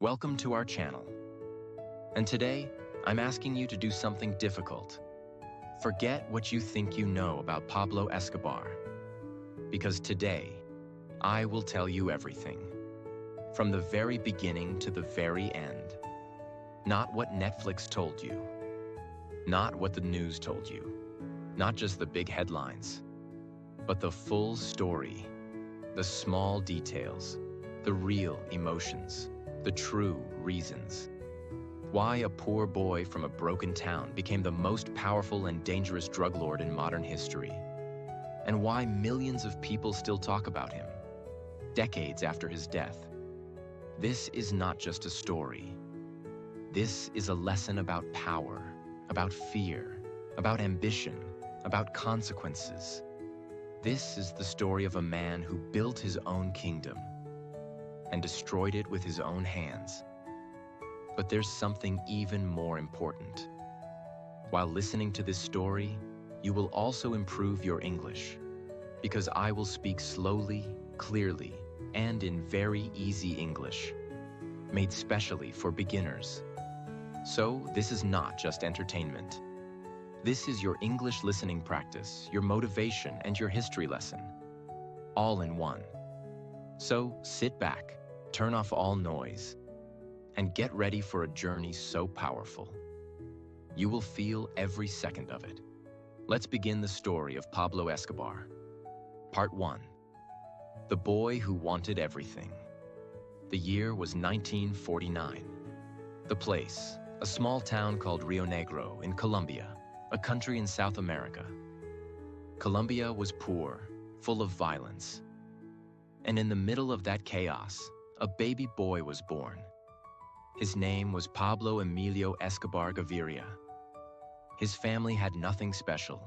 Welcome to our channel. And today, I'm asking you to do something difficult. Forget what you think you know about Pablo Escobar. Because today, I will tell you everything. From the very beginning to the very end. Not what Netflix told you. Not what the news told you. Not just the big headlines. But the full story. The small details. The real emotions. The true reasons. Why a poor boy from a broken town became the most powerful and dangerous drug lord in modern history. And why millions of people still talk about him, decades after his death. This is not just a story. This is a lesson about power, about fear, about ambition, about consequences. This is the story of a man who built his own kingdom and destroyed it with his own hands. But there's something even more important. While listening to this story, you will also improve your English, because I will speak slowly, clearly, and in very easy English, made specially for beginners. So this is not just entertainment. This is your English listening practice, your motivation, and your history lesson, all in one. So sit back, turn off all noise, and get ready for a journey so powerful. You will feel every second of it. Let's begin the story of Pablo Escobar. Part 1. The boy who wanted everything. The year was 1949. The place, a small town called Rio Negro in Colombia, a country in South America. Colombia was poor, full of violence. And in the middle of that chaos, a baby boy was born. His name was Pablo Emilio Escobar Gaviria. His family had nothing special.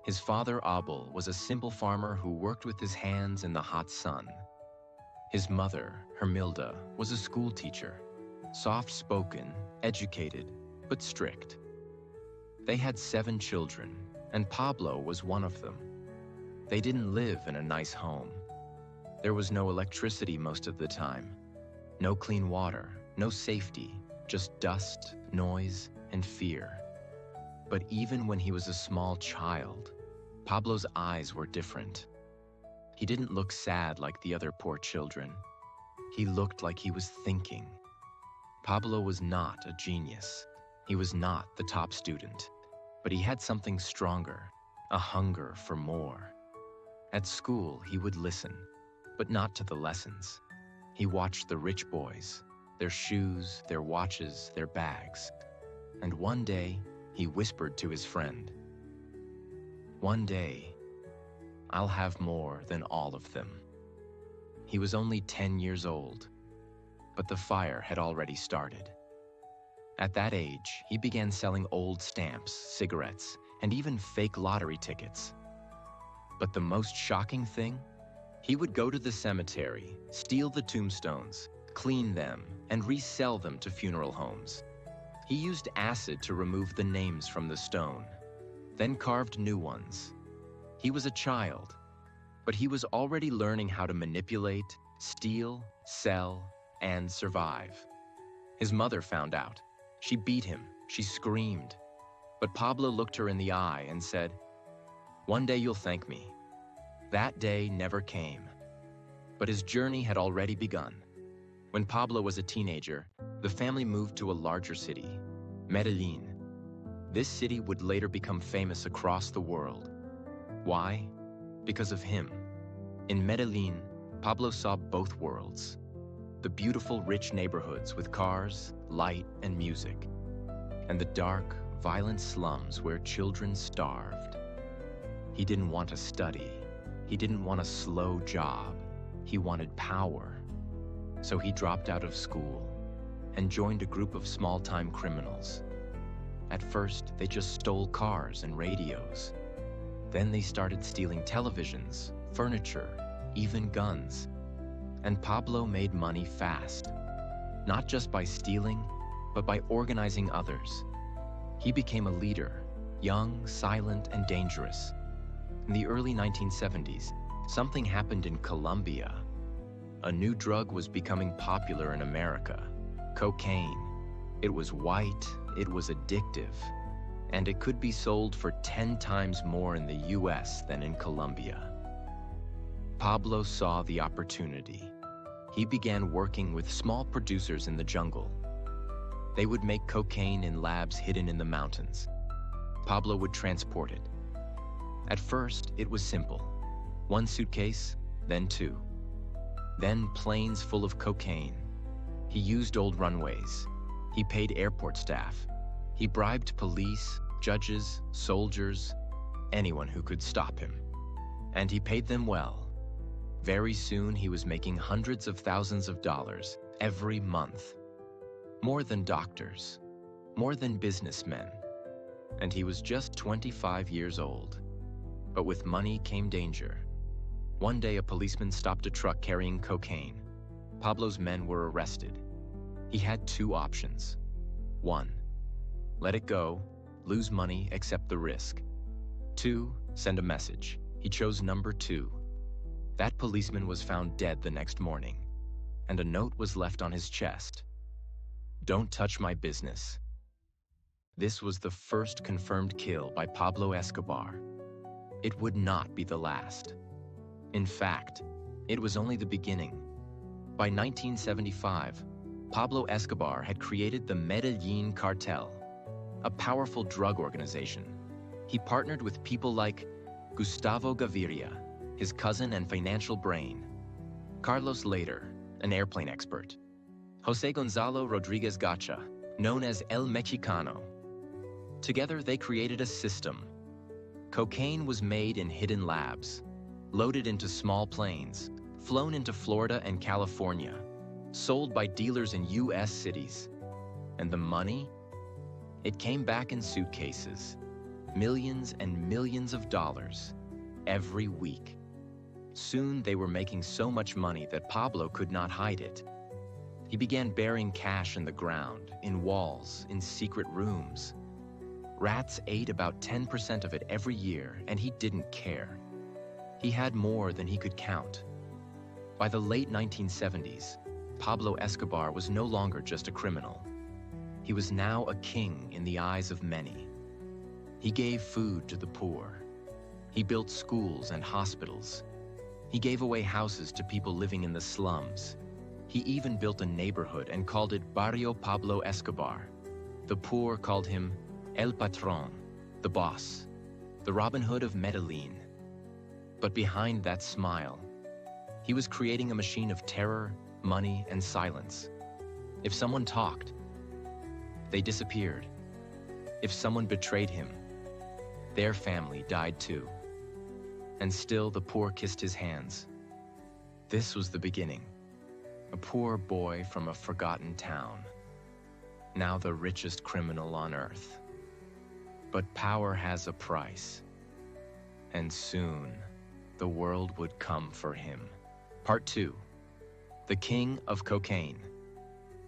His father, Abel, was a simple farmer who worked with his hands in the hot sun. His mother, Hermilda, was a school teacher, soft-spoken, educated, but strict. They had 7 children, and Pablo was one of them. They didn't live in a nice home. There was no electricity most of the time, no clean water, no safety, just dust, noise, and fear. But even when he was a small child, Pablo's eyes were different. He didn't look sad like the other poor children. He looked like he was thinking. Pablo was not a genius. He was not the top student. But he had something stronger, a hunger for more. At school, he would listen, but not to the lessons. He watched the rich boys, their shoes, their watches, their bags. And one day, he whispered to his friend, "One day, I'll have more than all of them." He was only 10 years old, but the fire had already started. At that age, he began selling old stamps, cigarettes, and even fake lottery tickets. But the most shocking thing? He would go to the cemetery, steal the tombstones, clean them, and resell them to funeral homes. He used acid to remove the names from the stone, then carved new ones. He was a child, but he was already learning how to manipulate, steal, sell, and survive. His mother found out. She beat him, she screamed. But Pablo looked her in the eye and said, "One day you'll thank me." That day never came. But his journey had already begun. When Pablo was a teenager, the family moved to a larger city, Medellin. This city would later become famous across the world. Why? Because of him. In Medellin, Pablo saw both worlds. The beautiful, rich neighborhoods with cars, light, and music. And the dark, violent slums where children starved. He didn't want to study. He didn't want a slow job. He wanted power. So he dropped out of school and joined a group of small-time criminals. At first, they just stole cars and radios. Then they started stealing televisions, furniture, even guns. And Pablo made money fast, not just by stealing, but by organizing others. He became a leader, young, silent, and dangerous. In the early 1970s, something happened in Colombia. A new drug was becoming popular in America, Cocaine. It was white, it was addictive, and it could be sold for 10 times more in the US than in Colombia. Pablo saw the opportunity. He began working with small producers in the jungle. They would make cocaine in labs hidden in the mountains. Pablo would transport it. At first, it was simple. One suitcase, then two. Then planes full of cocaine. He used old runways. He paid airport staff. He bribed police, judges, soldiers, anyone who could stop him. And he paid them well. Very soon, he was making hundreds of thousands of dollars every month. More than doctors, more than businessmen. And he was just 25 years old. But with money came danger. One day, a policeman stopped a truck carrying cocaine. Pablo's men were arrested. He had two options. One, let it go, lose money, accept the risk. Two, send a message. He chose number two. That policeman was found dead the next morning, and a note was left on his chest. Don't touch my business. This was the first confirmed kill by Pablo Escobar. It would not be the last. In fact, it was only the beginning. By 1975, Pablo Escobar had created the Medellin cartel, a powerful drug organization. He partnered with people like Gustavo Gaviria, his cousin and financial brain, Carlos Later, an airplane expert, Jose Gonzalo Rodriguez Gacha, known as El Mexicano. Together, they created a system. Cocaine was made in hidden labs, loaded into small planes, flown into Florida and California, sold by dealers in US cities. And the money? It came back in suitcases, millions and millions of dollars, every week. Soon they were making so much money that Pablo could not hide it. He began burying cash in the ground, in walls, in secret rooms. Rats ate about 10% of it every year, and he didn't care. He had more than he could count. By the late 1970s, Pablo Escobar was no longer just a criminal. He was now a king in the eyes of many. He gave food to the poor. He built schools and hospitals. He gave away houses to people living in the slums. He even built a neighborhood and called it Barrio Pablo Escobar. The poor called him El Patron, the boss, the Robin Hood of Medellin. But behind that smile, he was creating a machine of terror, money, and silence. If someone talked, they disappeared. If someone betrayed him, their family died too. And still the poor kissed his hands. This was the beginning. A poor boy from a forgotten town, now the richest criminal on earth. But power has a price, and soon the world would come for him. Part 2. The King of Cocaine.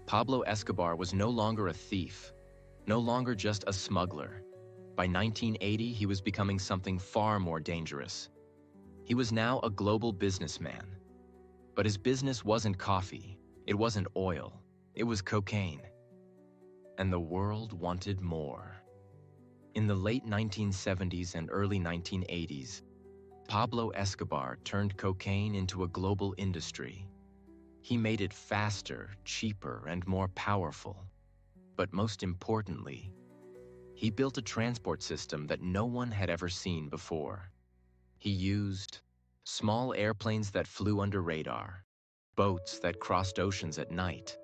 Pablo Escobar was no longer a thief, no longer just a smuggler. By 1980, he was becoming something far more dangerous. He was now a global businessman. But his business wasn't coffee, it wasn't oil, it was cocaine. And the world wanted more. In the late 1970s and early 1980s, Pablo Escobar turned cocaine into a global industry. He made it faster, cheaper, and more powerful. But most importantly, he built a transport system that no one had ever seen before. He used small airplanes that flew under radar, boats that crossed oceans at night,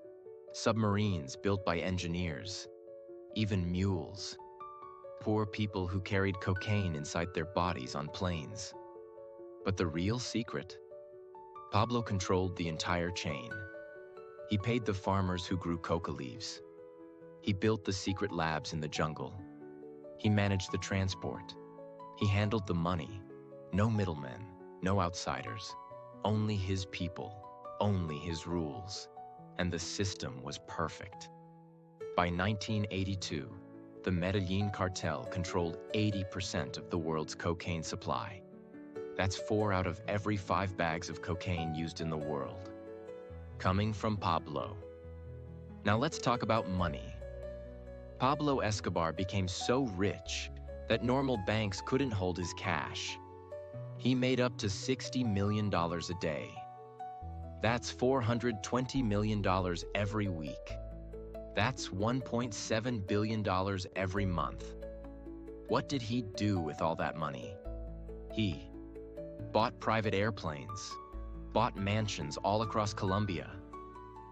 submarines built by engineers, even mules. Poor people who carried cocaine inside their bodies on planes. But the real secret? Pablo controlled the entire chain. He paid the farmers who grew coca leaves. He built the secret labs in the jungle. He managed the transport. He handled the money. No middlemen, no outsiders. Only his people, only his rules. And the system was perfect. By 1982, the Medellin cartel controlled 80% of the world's cocaine supply. That's 4 out of every 5 bags of cocaine used in the world, coming from Pablo. Now let's talk about money. Pablo Escobar became so rich that normal banks couldn't hold his cash. He made up to $60 million a day. That's $420 million every week. That's $1.7 billion every month. What did he do with all that money? He bought private airplanes, bought mansions all across Colombia,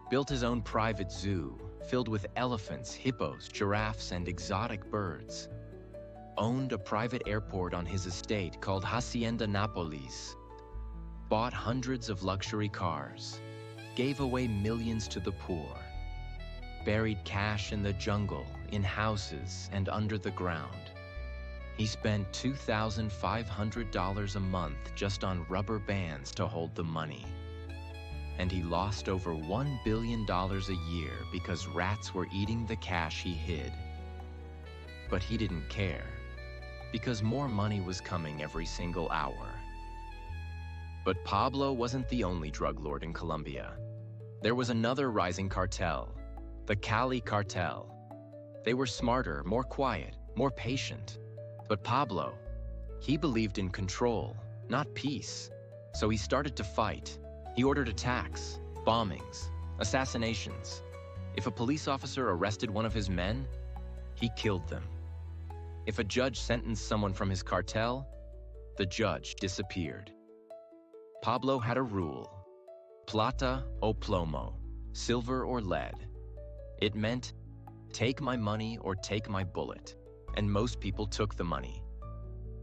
built his own private zoo filled with elephants, hippos, giraffes, and exotic birds, owned a private airport on his estate called Hacienda Nápoles, bought hundreds of luxury cars, gave away millions to the poor, buried cash in the jungle, in houses, and under the ground. He spent $2,500 a month just on rubber bands to hold the money. And he lost over $1 billion a year because rats were eating the cash he hid. But he didn't care, because more money was coming every single hour. But Pablo wasn't the only drug lord in Colombia. There was another rising cartel, the Cali cartel. They were smarter, more quiet, more patient. But Pablo, he believed in control, not peace. So he started to fight. He ordered attacks, bombings, assassinations. If a police officer arrested one of his men, he killed them. If a judge sentenced someone from his cartel, the judge disappeared. Pablo had a rule: plata o plomo, silver or lead. It meant, take my money or take my bullet. And most people took the money.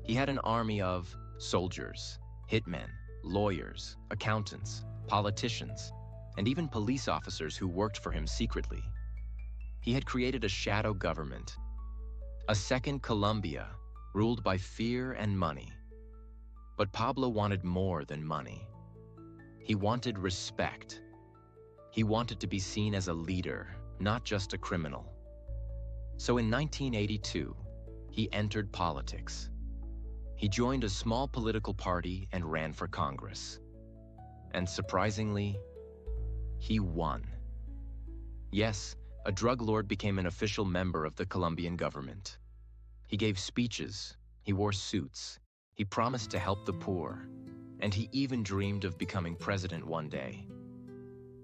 He had an army of soldiers, hitmen, lawyers, accountants, politicians, and even police officers who worked for him secretly. He had created a shadow government, a second Colombia, ruled by fear and money. But Pablo wanted more than money. He wanted respect. He wanted to be seen as a leader, not just a criminal. So in 1982, he entered politics. He joined a small political party and ran for Congress. And surprisingly, he won. Yes, a drug lord became an official member of the Colombian government. He gave speeches, he wore suits, he promised to help the poor, and he even dreamed of becoming president one day.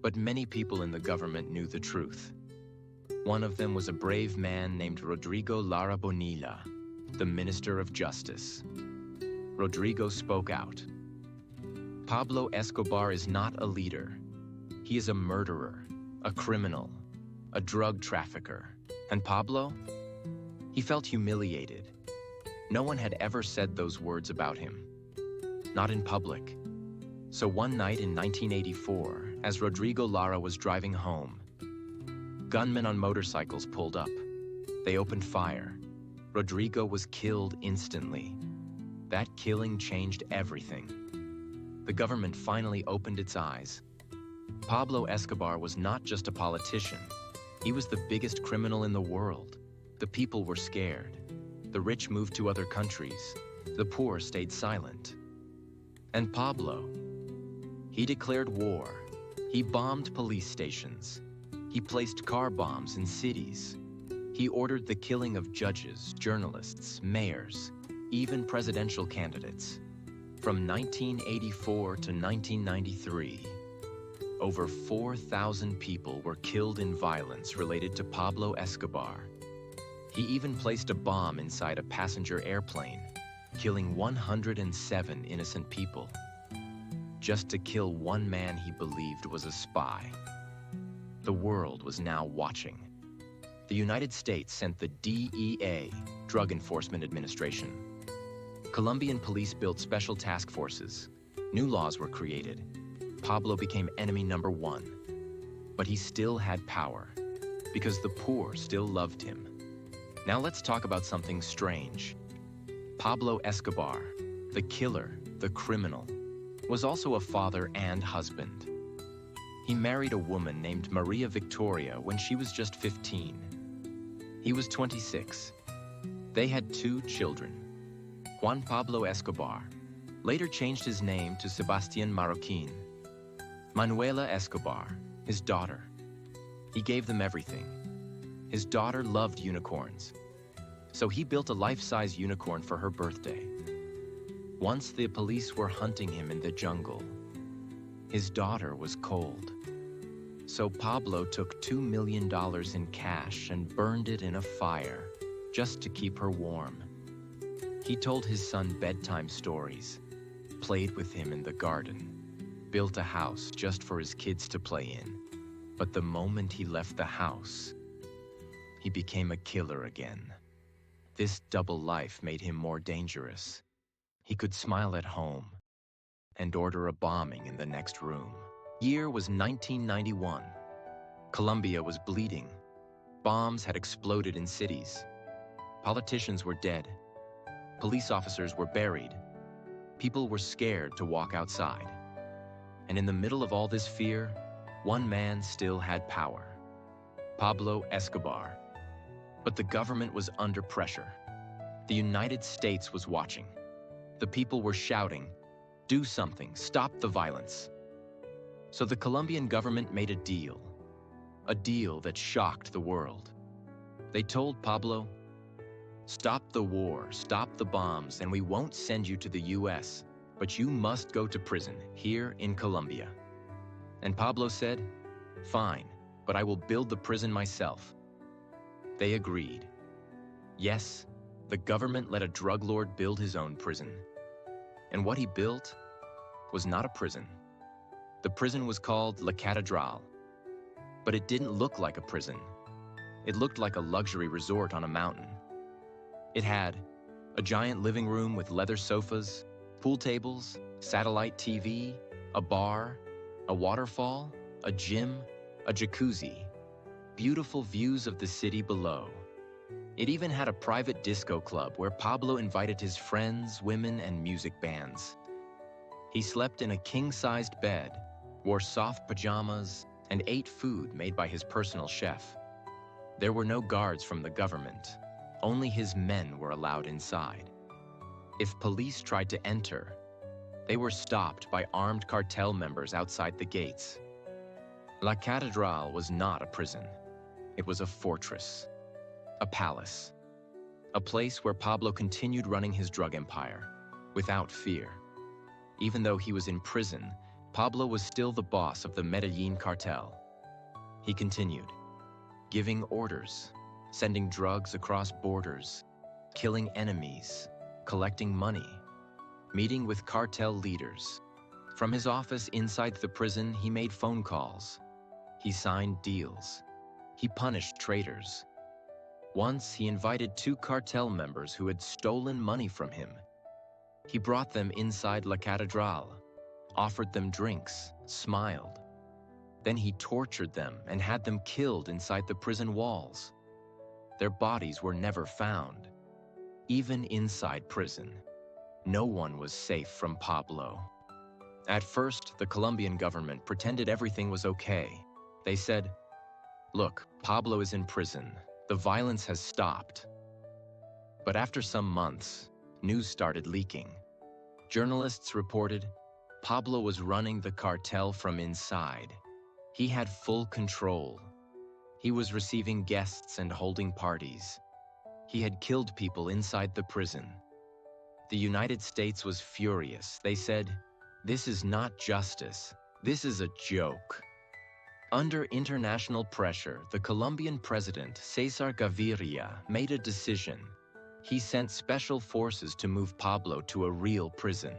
But many people in the government knew the truth. One of them was a brave man named Rodrigo Lara Bonilla, the Minister of Justice. Rodrigo spoke out. Pablo Escobar is not a leader. He is a murderer, a criminal, a drug trafficker. And Pablo? He felt humiliated. No one had ever said those words about him. Not in public. So one night in 1984, as Rodrigo Lara was driving home, gunmen on motorcycles pulled up. They opened fire. Rodrigo was killed instantly. That killing changed everything. The government finally opened its eyes. Pablo Escobar was not just a politician. He was the biggest criminal in the world. The people were scared. The rich moved to other countries. The poor stayed silent. And Pablo, he declared war. He bombed police stations. He placed car bombs in cities. He ordered the killing of judges, journalists, mayors, even presidential candidates. From 1984 to 1993, over 4,000 people were killed in violence related to Pablo Escobar. He even placed a bomb inside a passenger airplane, killing 107 innocent people, just to kill one man he believed was a spy. The world was now watching. The United States sent the DEA, Drug Enforcement Administration. Colombian police built special task forces. New laws were created. Pablo became enemy number one. But he still had power, because the poor still loved him. Now let's talk about something strange. Pablo Escobar, the killer, the criminal, was also a father and husband. He married a woman named Maria Victoria when she was just 15. He was 26. They had 2 children. Juan Pablo Escobar later changed his name to Sebastián Marroquín. Manuela Escobar, his daughter. He gave them everything. His daughter loved unicorns, so he built a life-size unicorn for her birthday. Once the police were hunting him in the jungle, his daughter was cold. So Pablo took $2 million in cash and burned it in a fire just to keep her warm. He told his son bedtime stories, played with him in the garden, built a house just for his kids to play in. But the moment he left the house, he became a killer again. This double life made him more dangerous. He could smile at home and order a bombing in the next room. Year was 1991. Colombia was bleeding. Bombs had exploded in cities. Politicians were dead. Police officers were buried. People were scared to walk outside. And in the middle of all this fear, one man still had power: Pablo Escobar. But the government was under pressure. The United States was watching. The people were shouting, "Do something, stop the violence." So the Colombian government made a deal that shocked the world. They told Pablo, "Stop the war, stop the bombs, and we won't send you to the US, but you must go to prison here in Colombia." And Pablo said, "Fine, but I will build the prison myself." They agreed. Yes, the government let a drug lord build his own prison. And what he built was not a prison. The prison was called La Catedral, but it didn't look like a prison. It looked like a luxury resort on a mountain. It had a giant living room with leather sofas, pool tables, satellite TV, a bar, a waterfall, a gym, a jacuzzi, beautiful views of the city below. It even had a private disco club where Pablo invited his friends, women, and music bands. He slept in a king-sized bed, wore soft pajamas, and ate food made by his personal chef. There were no guards from the government. Only his men were allowed inside. If police tried to enter, they were stopped by armed cartel members outside the gates. La Catedral was not a prison. It was a fortress, a palace, a place where Pablo continued running his drug empire without fear. Even though he was in prison, Pablo was still the boss of the Medellin cartel. He continued, giving orders, sending drugs across borders, killing enemies, collecting money, meeting with cartel leaders. From his office inside the prison, he made phone calls. He signed deals. He punished traitors. Once, he invited 2 cartel members who had stolen money from him. He brought them inside La Catedral, offered them drinks, smiled. Then he tortured them and had them killed inside the prison walls. Their bodies were never found. Even inside prison, no one was safe from Pablo. At first, the Colombian government pretended everything was okay. They said, "Look, Pablo is in prison. The violence has stopped." But after some months, news started leaking. Journalists reported Pablo was running the cartel from inside. He had full control. He was receiving guests and holding parties. He had killed people inside the prison. The United States was furious. They said, "This is not justice. This is a joke." Under international pressure, the Colombian president, Cesar Gaviria, made a decision. He sent special forces to move Pablo to a real prison.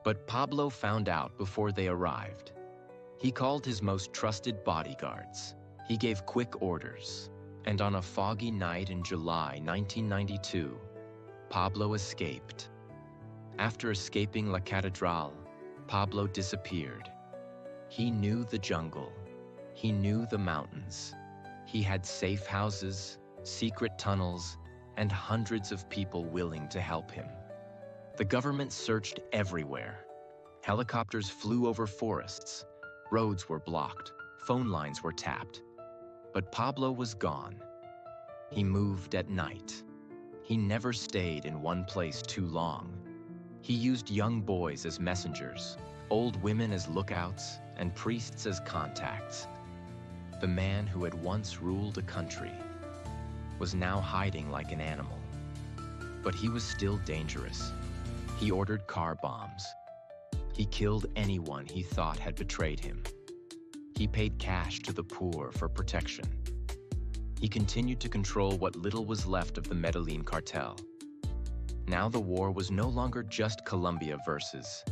But Pablo found out before they arrived. He called his most trusted bodyguards. He gave quick orders. And on a foggy night in July 1992, Pablo escaped. After escaping La Catedral, Pablo disappeared. He knew the jungle. He knew the mountains. He had safe houses, secret tunnels, and hundreds of people willing to help him. The government searched everywhere. Helicopters flew over forests. Roads were blocked. Phone lines were tapped. But Pablo was gone. He moved at night. He never stayed in one place too long. He used young boys as messengers, old women as lookouts, and priests as contacts. The man who had once ruled a country was now hiding like an animal. But he was still dangerous. He ordered car bombs. He killed anyone he thought had betrayed him. He paid cash to the poor for protection. He continued to control what little was left of the Medellin cartel. Now the war was no longer just Colombia versus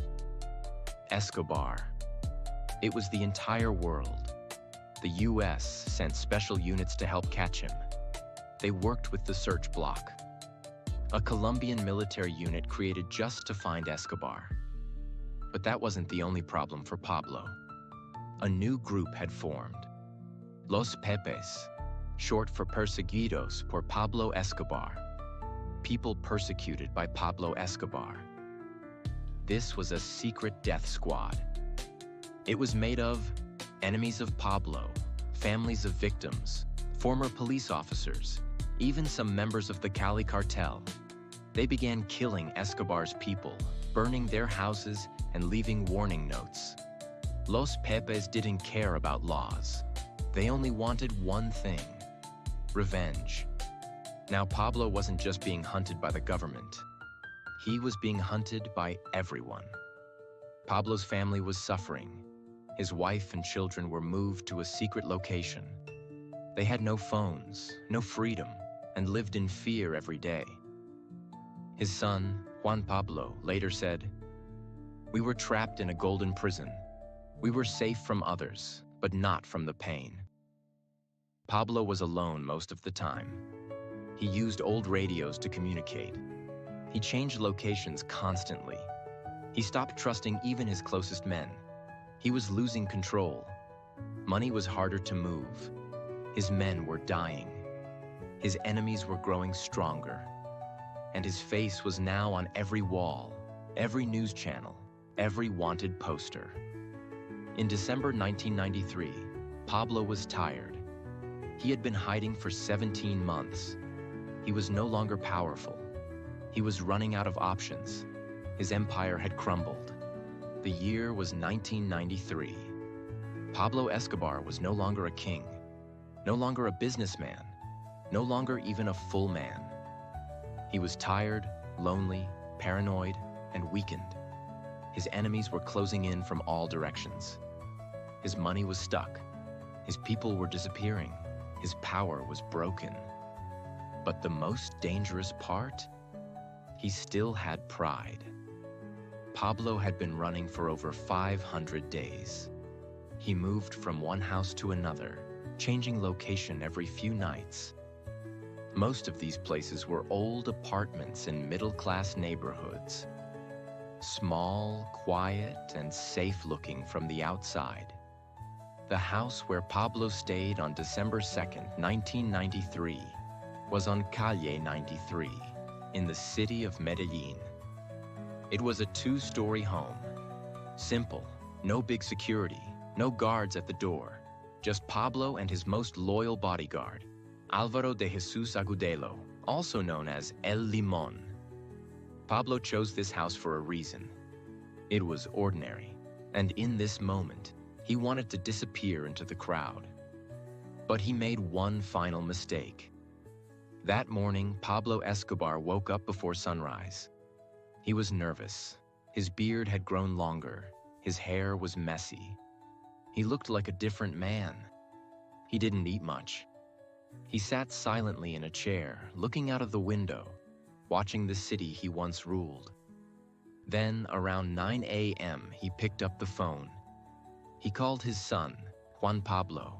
Escobar. It was the entire world. The US sent special units to help catch him. They worked with the search block, a Colombian military unit created just to find Escobar. But that wasn't the only problem for Pablo. A new group had formed, Los Pepes, short for Perseguidos por Pablo Escobar, people persecuted by Pablo Escobar. This was a secret death squad. It was made of enemies of Pablo, families of victims, former police officers, even some members of the Cali cartel. They began killing Escobar's people, burning their houses and leaving warning notes. Los Pepes didn't care about laws. They only wanted one thing: revenge. Now Pablo wasn't just being hunted by the government. He was being hunted by everyone. Pablo's family was suffering. His wife and children were moved to a secret location. They had no phones, no freedom, and lived in fear every day. His son, Juan Pablo, later said, "We were trapped in a golden prison. We were safe from others, but not from the pain." Pablo was alone most of the time. He used old radios to communicate. He changed locations constantly. He stopped trusting even his closest men. He was losing control. Money was harder to move. His men were dying. His enemies were growing stronger. And his face was now on every wall, every news channel, every wanted poster. In December 1993, Pablo was tired. He had been hiding for 17 months. He was no longer powerful. He was running out of options. His empire had crumbled. The year was 1993. Pablo Escobar was no longer a king, no longer a businessman, no longer even a full man. He was tired, lonely, paranoid, and weakened. His enemies were closing in from all directions. His money was stuck. His people were disappearing. His power was broken. But the most dangerous part? He still had pride. Pablo had been running for over 500 days. He moved from one house to another, changing location every few nights. Most of these places were old apartments in middle-class neighborhoods. Small, quiet, and safe-looking from the outside. The house where Pablo stayed on December 2nd, 1993, was on Calle 93, in the city of Medellin. It was a two-story home. Simple, no big security, no guards at the door, just Pablo and his most loyal bodyguard, Álvaro de Jesús Agudelo, also known as El Limón. Pablo chose this house for a reason. It was ordinary, and in this moment, he wanted to disappear into the crowd. But he made one final mistake. That morning, Pablo Escobar woke up before sunrise. He was nervous. His beard had grown longer. His hair was messy. He looked like a different man. He didn't eat much. He sat silently in a chair, looking out of the window, watching the city he once ruled. Then, around 9 a.m., he picked up the phone. He called his son, Juan Pablo,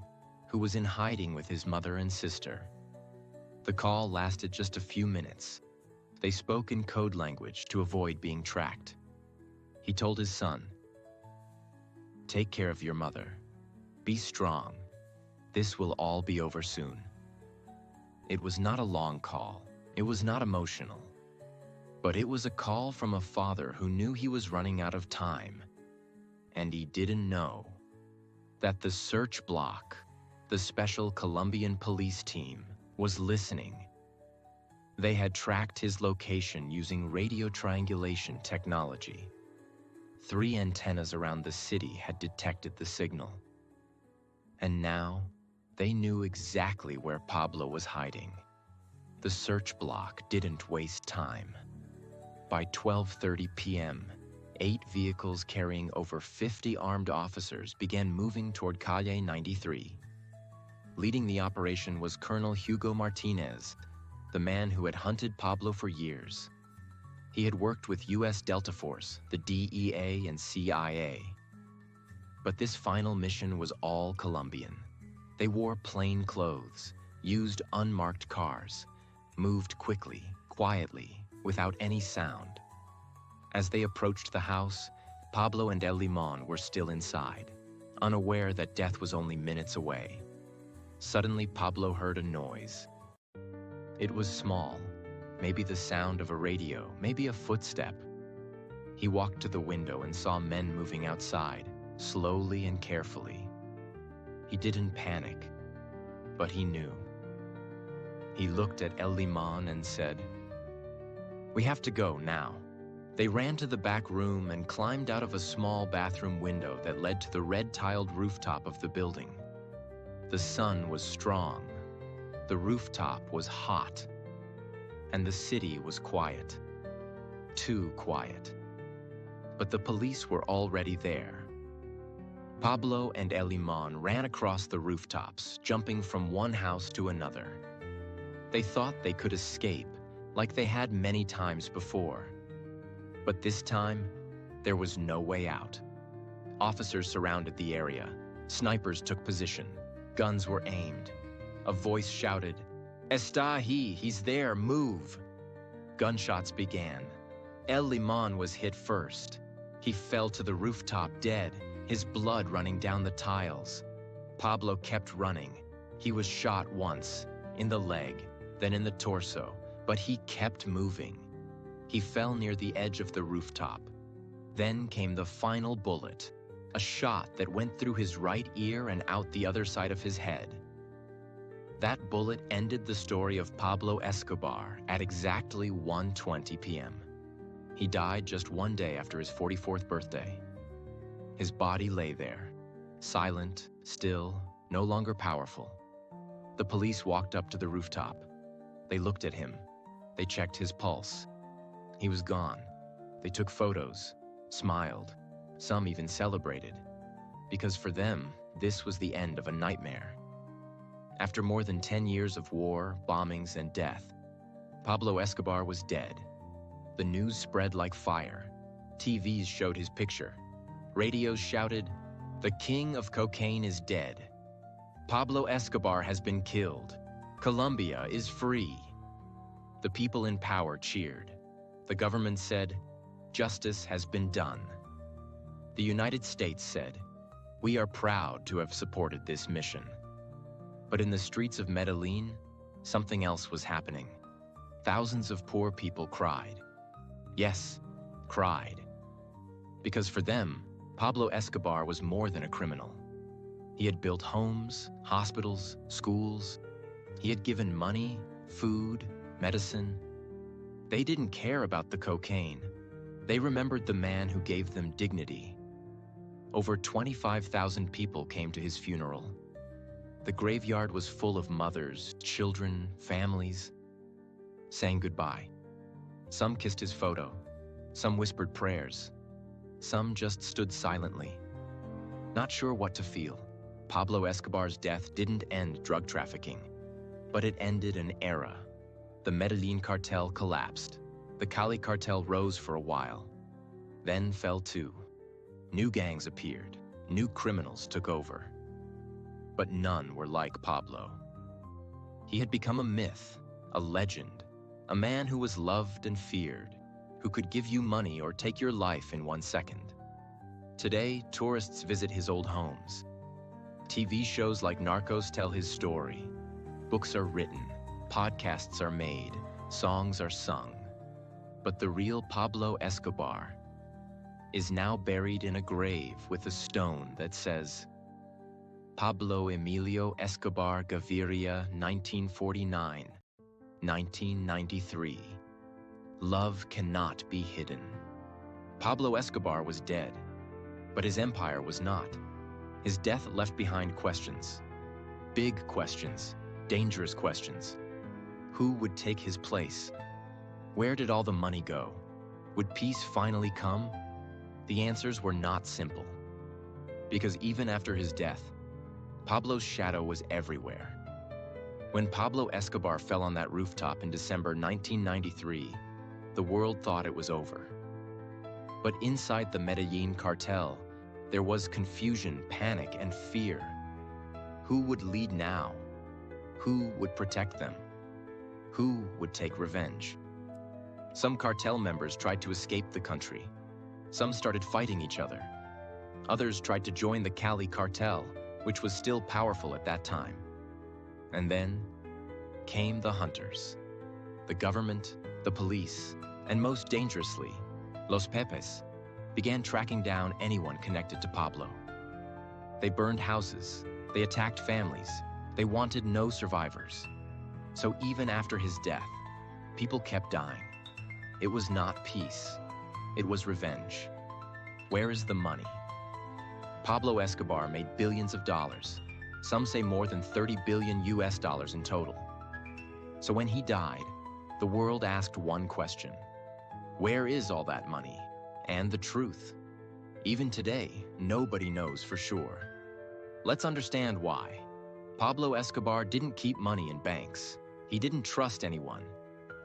who was in hiding with his mother and sister. The call lasted just a few minutes. They spoke in code language to avoid being tracked. He told his son, "Take care of your mother. Be strong. This will all be over soon." It was not a long call. It was not emotional. But it was a call from a father who knew he was running out of time. And he didn't know that the search block, the special Colombian police team, was listening. They had tracked his location using radio triangulation technology. 3 antennas around the city had detected the signal. And now, They knew exactly where Pablo was hiding. The search block didn't waste time. By 12:30 p.m., 8 vehicles carrying over 50 armed officers began moving toward Calle 93. Leading the operation was Colonel Hugo Martinez, the man who had hunted Pablo for years. He had worked with U.S. Delta Force, the DEA, and CIA. But this final mission was all Colombian. They wore plain clothes, used unmarked cars, moved quickly, quietly, without any sound. As they approached the house, Pablo and El Limon were still inside, unaware that death was only minutes away. Suddenly, Pablo heard a noise. It was small, maybe the sound of a radio, maybe a footstep. He walked to the window and saw men moving outside, slowly and carefully. He didn't panic, but he knew. He looked at El Limon and said, "We have to go now." They ran to the back room and climbed out of a small bathroom window that led to the red-tiled rooftop of the building. The sun was strong, the rooftop was hot, and the city was quiet. Too quiet. But the police were already there. Pablo and El Limon ran across the rooftops, jumping from one house to another. They thought they could escape, like they had many times before. But this time, there was no way out. Officers surrounded the area. Snipers took position. Guns were aimed. A voice shouted, "Está ahí, he's there, move!" Gunshots began. El Limon was hit first. He fell to the rooftop dead, his blood running down the tiles. Pablo kept running. He was shot once, in the leg, then in the torso, but he kept moving. He fell near the edge of the rooftop. Then came the final bullet, a shot that went through his right ear and out the other side of his head. That bullet ended the story of Pablo Escobar at exactly 1:20 p.m. He died just one day after his 44th birthday. His body lay there, silent, still, no longer powerful. The police walked up to the rooftop. They looked at him. They checked his pulse. He was gone. They took photos, smiled. Some even celebrated. Because for them, this was the end of a nightmare. After more than 10 years of war, bombings, and death, Pablo Escobar was dead. The news spread like fire. TVs showed his picture. Radios shouted, "The king of cocaine is dead. Pablo Escobar has been killed. Colombia is free." The people in power cheered. The government said, "Justice has been done." The United States said, "We are proud to have supported this mission." But in the streets of Medellin, something else was happening. Thousands of poor people cried. Yes, cried. Because for them, Pablo Escobar was more than a criminal. He had built homes, hospitals, schools. He had given money, food, medicine. They didn't care about the cocaine. They remembered the man who gave them dignity. Over 25,000 people came to his funeral. The graveyard was full of mothers, children, families, saying goodbye. Some kissed his photo. Some whispered prayers. Some just stood silently, not sure what to feel. Pablo Escobar's death didn't end drug trafficking, but it ended an era. The Medellin cartel collapsed. The Cali cartel rose for a while, then fell too. New gangs appeared. New criminals took over. But none were like Pablo. He had become a myth, a legend, a man who was loved and feared, who could give you money or take your life in 1 second. Today, tourists visit his old homes. TV shows like Narcos tell his story. Books are written, podcasts are made, songs are sung. But the real Pablo Escobar is now buried in a grave with a stone that says, Pablo Emilio Escobar Gaviria, 1949, 1993. Love cannot be hidden. Pablo Escobar was dead, but his empire was not. His death left behind questions. Big questions, dangerous questions. Who would take his place? Where did all the money go? Would peace finally come? The answers were not simple. Because even after his death, Pablo's shadow was everywhere. When Pablo Escobar fell on that rooftop in December 1993, the world thought it was over. But inside the Medellin cartel, there was confusion, panic, and fear. Who would lead now? Who would protect them? Who would take revenge? Some cartel members tried to escape the country. Some started fighting each other. Others tried to join the Cali cartel, which was still powerful at that time. And then came the hunters. The government, the police, and most dangerously, Los Pepes, began tracking down anyone connected to Pablo. They burned houses, they attacked families, they wanted no survivors. So even after his death, people kept dying. It was not peace, it was revenge. Where is the money? Pablo Escobar made billions of dollars. Some say more than 30 billion US dollars in total. So when he died, the world asked one question. Where is all that money? And the truth? Even today, nobody knows for sure. Let's understand why. Pablo Escobar didn't keep money in banks. He didn't trust anyone.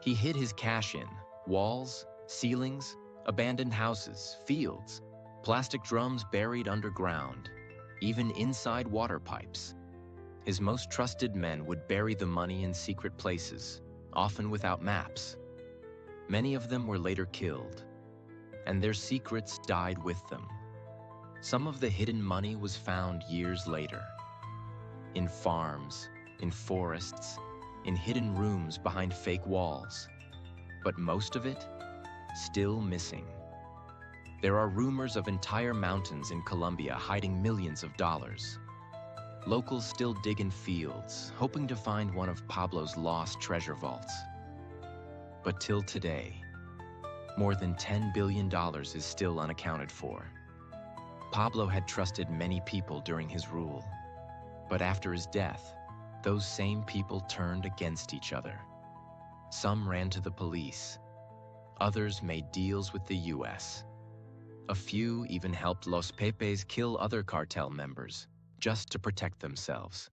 He hid his cash in walls, ceilings, abandoned houses, fields, plastic drums buried underground, even inside water pipes. His most trusted men would bury the money in secret places, often without maps. Many of them were later killed, and their secrets died with them. Some of the hidden money was found years later, in farms, in forests, in hidden rooms behind fake walls. But most of it, still missing. There are rumors of entire mountains in Colombia hiding millions of dollars. Locals still dig in fields, hoping to find one of Pablo's lost treasure vaults. But till today, more than $10 billion is still unaccounted for. Pablo had trusted many people during his rule, but after his death, those same people turned against each other. Some ran to the police. Others made deals with the US. A few even helped Los Pepes kill other cartel members just to protect themselves.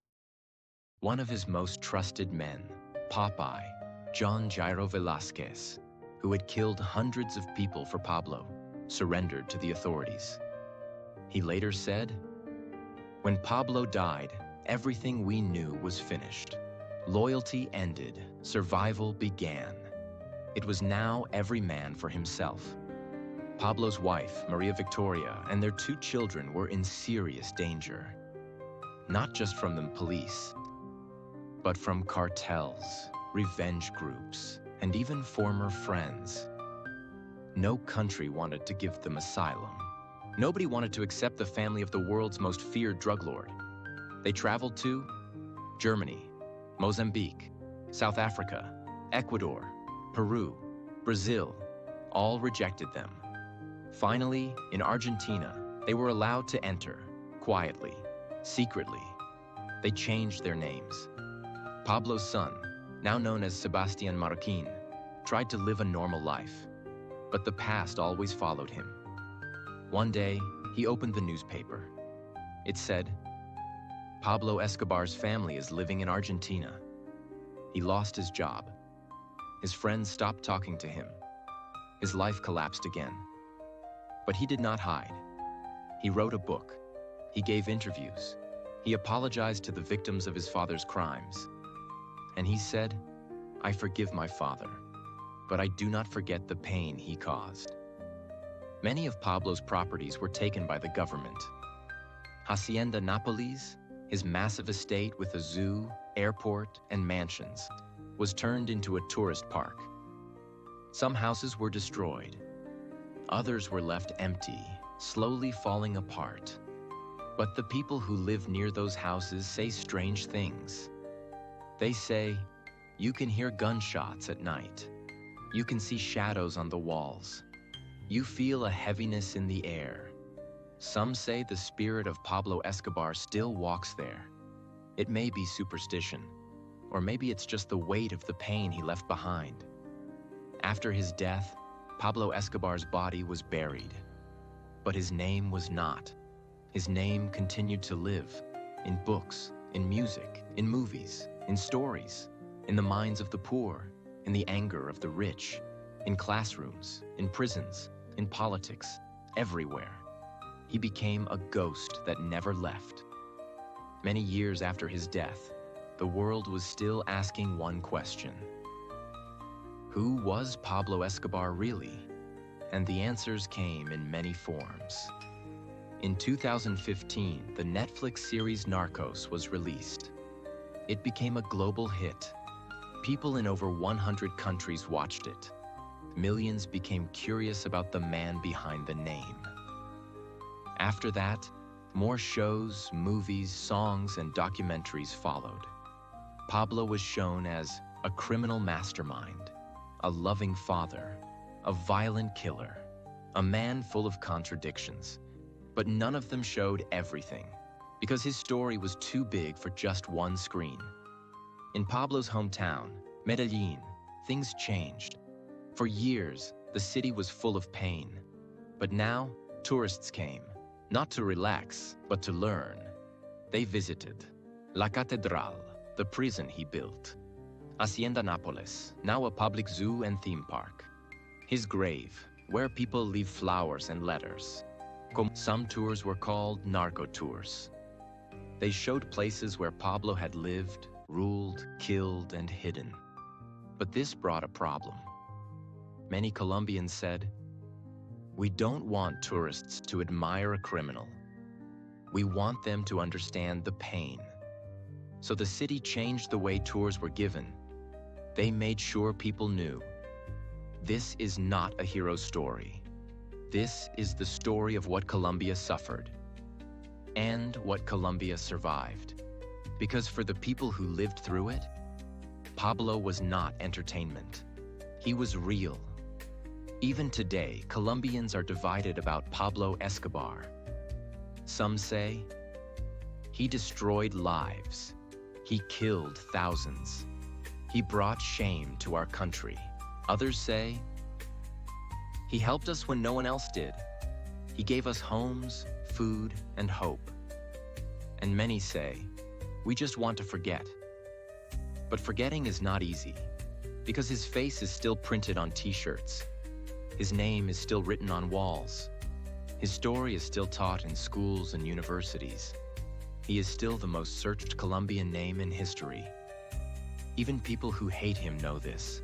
One of his most trusted men, Popeye, John Jairo Velasquez, who had killed hundreds of people for Pablo, surrendered to the authorities. He later said, "When Pablo died, everything we knew was finished. Loyalty ended, survival began. It was now every man for himself." Pablo's wife, Maria Victoria, and their 2 children were in serious danger. Not just from the police, but from cartels, revenge groups, and even former friends. No country wanted to give them asylum. Nobody wanted to accept the family of the world's most feared drug lord. They traveled to Germany, Mozambique, South Africa, Ecuador, Peru, Brazil. All rejected them. Finally, in Argentina, they were allowed to enter, quietly, secretly. They changed their names. Pablo's son, now known as Sebastián Marroquín, tried to live a normal life, but the past always followed him. One day, he opened the newspaper. It said, "Pablo Escobar's family is living in Argentina." He lost his job. His friends stopped talking to him. His life collapsed again. But he did not hide. He wrote a book. He gave interviews. He apologized to the victims of his father's crimes. And he said, "I forgive my father, but I do not forget the pain he caused." Many of Pablo's properties were taken by the government. Hacienda Nápoles, his massive estate with a zoo, airport, and mansions, was turned into a tourist park. Some houses were destroyed. Others were left empty, slowly falling apart. But the people who live near those houses say strange things. They say, you can hear gunshots at night. You can see shadows on the walls. You feel a heaviness in the air. Some say the spirit of Pablo Escobar still walks there. It may be superstition, or maybe it's just the weight of the pain he left behind. After his death, Pablo Escobar's body was buried. But his name was not. His name continued to live in books, in music, in movies, in stories, in the minds of the poor, in the anger of the rich, in classrooms, in prisons, in politics, everywhere. He became a ghost that never left. Many years after his death, the world was still asking one question. Who was Pablo Escobar really? And the answers came in many forms. In 2015, the Netflix series Narcos was released. It became a global hit. People in over 100 countries watched it. Millions became curious about the man behind the name. After that, more shows, movies, songs, and documentaries followed. Pablo was shown as a criminal mastermind, a loving father, a violent killer, a man full of contradictions. But none of them showed everything, because his story was too big for just one screen. In Pablo's hometown, Medellin, things changed. For years, the city was full of pain. But now, tourists came, not to relax, but to learn. They visited La Catedral, the prison he built; Hacienda Nápoles, now a public zoo and theme park; his grave, where people leave flowers and letters. Some tours were called narco tours. They showed places where Pablo had lived, ruled, killed, and hidden. But this brought a problem. Many Colombians said, "We don't want tourists to admire a criminal. We want them to understand the pain." So the city changed the way tours were given. They made sure people knew, this is not a hero story. This is the story of what Colombia suffered and what Colombia survived. Because for the people who lived through it, Pablo was not entertainment. He was real. Even today, Colombians are divided about Pablo Escobar. Some say, he destroyed lives. He killed thousands. He brought shame to our country. Others say, he helped us when no one else did. He gave us homes, food, and hope. And many say, we just want to forget. But forgetting is not easy, because his face is still printed on t-shirts. His name is still written on walls. His story is still taught in schools and universities. He is still the most searched Colombian name in history. Even people who hate him know this.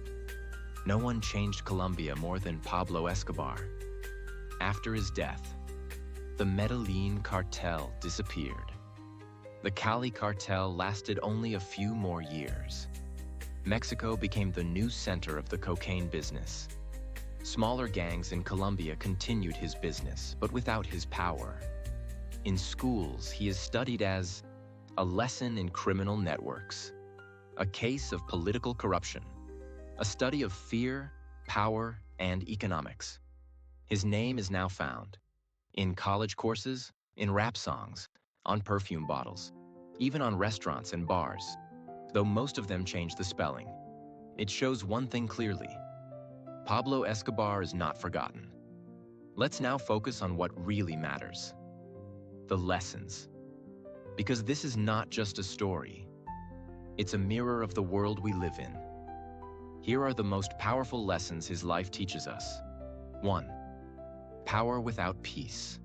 No one changed Colombia more than Pablo Escobar. After his death, the Medellin cartel disappeared. The Cali cartel lasted only a few more years. Mexico became the new center of the cocaine business. Smaller gangs in Colombia continued his business, but without his power. In schools, he is studied as a lesson in criminal networks, a case of political corruption, a study of fear, power, and economics. His name is now found in college courses, in rap songs, on perfume bottles, even on restaurants and bars, though most of them change the spelling. It shows one thing clearly: Pablo Escobar is not forgotten. Let's now focus on what really matters: the lessons. Because this is not just a story, it's a mirror of the world we live in. Here are the most powerful lessons his life teaches us. 1. Power without peace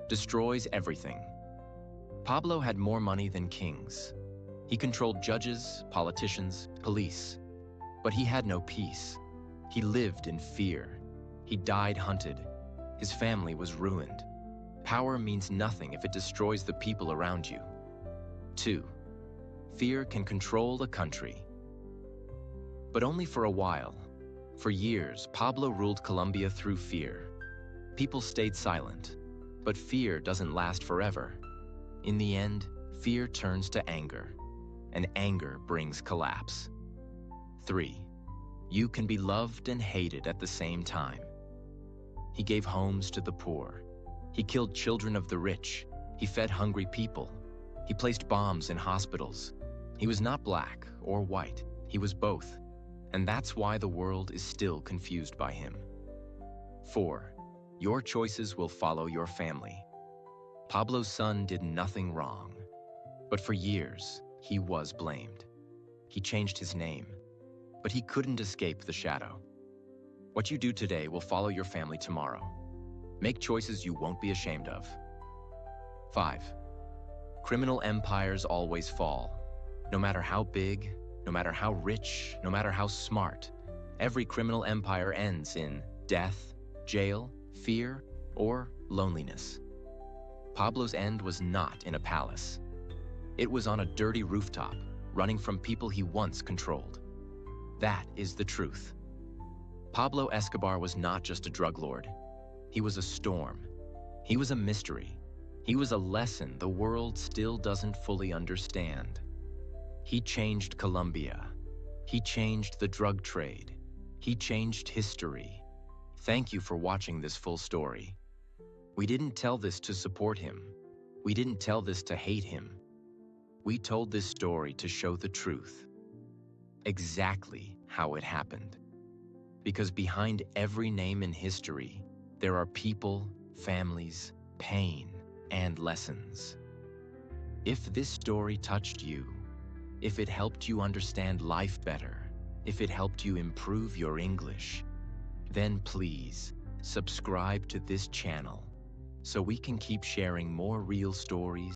destroys everything. Pablo had more money than kings. He controlled judges, politicians, police. But he had no peace. He lived in fear. He died hunted. His family was ruined. Power means nothing if it destroys the people around you. 2. Fear can control a country. But only for a while. For years, Pablo ruled Colombia through fear. People stayed silent, but fear doesn't last forever. In the end, fear turns to anger, and anger brings collapse. 3. You can be loved and hated at the same time. He gave homes to the poor. He killed children of the rich. He fed hungry people. He placed bombs in hospitals. He was not black or white. He was both. And that's why the world is still confused by him. 4. Your choices will follow your family. Pablo's son did nothing wrong. But for years, he was blamed. He changed his name, but he couldn't escape the shadow. What you do today will follow your family tomorrow. Make choices you won't be ashamed of. 5. Criminal empires always fall. No matter how big, no matter how rich, no matter how smart, every criminal empire ends in death, jail, fear, or loneliness. Pablo's end was not in a palace. It was on a dirty rooftop, running from people he once controlled. That is the truth. Pablo Escobar was not just a drug lord. He was a storm. He was a mystery. He was a lesson the world still doesn't fully understand. He changed Colombia. He changed the drug trade. He changed history. Thank you for watching this full story. We didn't tell this to support him. We didn't tell this to hate him. We told this story to show the truth. Exactly how it happened. Because behind every name in history, there are people, families, pain, and lessons. If this story touched you, if it helped you understand life better, if it helped you improve your English, then please subscribe to this channel so we can keep sharing more real stories